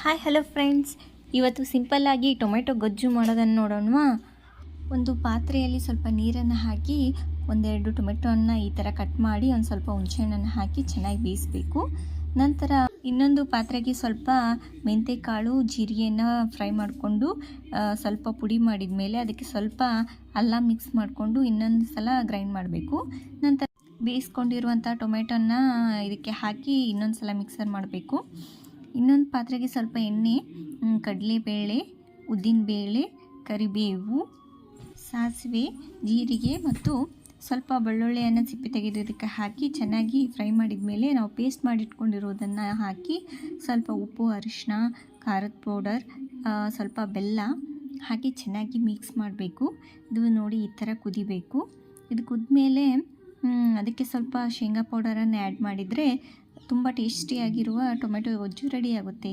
Hi hello friends, ಇವತ್ತು ಸಿಂಪಲ್ಲಾಗಿ tomato ಗೊಜ್ಜು ಮಾಡೋದನ್ನು ನೋಡೋಣ. ಒಂದು ಪಾತ್ರೆಯಲ್ಲಿ ಸ್ವಲ್ಪ ನೀರನ್ನು ಹಾಕಿ ಒಂದೆರಡು ಟೊಮೆಟೊವನ್ನು ಈ ಥರ ಕಟ್ ಮಾಡಿ ಒಂದು ಸ್ವಲ್ಪ ಹುಣಸೆಹಣ್ಣನ್ನು ಹಾಕಿ ಚೆನ್ನಾಗಿ ಬೇಯಿಸಬೇಕು. ನಂತರ ಇನ್ನೊಂದು ಪಾತ್ರೆಗೆ ಸ್ವಲ್ಪ ಮೆಂತೆಕಾಳು ಜೀರಿಗೆಯನ್ನು ಫ್ರೈ ಮಾಡಿಕೊಂಡು ಸ್ವಲ್ಪ ಪುಡಿ ಮಾಡಿದ ಮೇಲೆ ಅದಕ್ಕೆ ಸ್ವಲ್ಪ ಅಲ್ಲ ಮಿಕ್ಸ್ ಮಾಡಿಕೊಂಡು ಇನ್ನೊಂದು ಸಲ ಗ್ರೈಂಡ್ ಮಾಡಬೇಕು. ನಂತರ ಬೇಯಿಸ್ಕೊಂಡಿರುವಂಥ ಟೊಮೆಟೊನ ಇದಕ್ಕೆ ಹಾಕಿ ಇನ್ನೊಂದು ಸಲ ಮಿಕ್ಸರ್ ಮಾಡಬೇಕು. ಇನ್ನೊಂದು ಪಾತ್ರೆಗೆ ಸ್ವಲ್ಪ ಎಣ್ಣೆ, ಕಡಲೆಬೇಳೆ, ಉದ್ದಿನಬೇಳೆ, ಕರಿಬೇವು, ಸಾಸಿವೆ, ಜೀರಿಗೆ ಮತ್ತು ಸ್ವಲ್ಪ ಬೆಳ್ಳುಳ್ಳಿಯನ್ನು ಸಿಪ್ಪೆ ತೆಗೆದು ಇದಕ್ಕೆ ಹಾಕಿ ಚೆನ್ನಾಗಿ ಫ್ರೈ ಮಾಡಿದ ಮೇಲೆ ನಾವು ಪೇಸ್ಟ್ ಮಾಡಿಟ್ಕೊಂಡಿರೋದನ್ನು ಹಾಕಿ ಸ್ವಲ್ಪ ಉಪ್ಪು, ಅರಿಶಿನ, ಖಾರದ ಪೌಡರ್, ಸ್ವಲ್ಪ ಬೆಲ್ಲ ಹಾಕಿ ಚೆನ್ನಾಗಿ ಮಿಕ್ಸ್ ಮಾಡಬೇಕು. ಇದು ನೋಡಿ ಈ ಥರ ಕುದಿಬೇಕು. ಇದು ಕುದ್ಮೇಲೆ ಅದಕ್ಕೆ ಸ್ವಲ್ಪ ಶೇಂಗಾ ಪೌಡರನ್ನು ಆ್ಯಡ್ ಮಾಡಿದರೆ ತುಂಬ ಟೇಸ್ಟಿಯಾಗಿರುವ ಟೊಮೆಟೊ ಗೊಜ್ಜು ರೆಡಿ ಆಗುತ್ತೆ.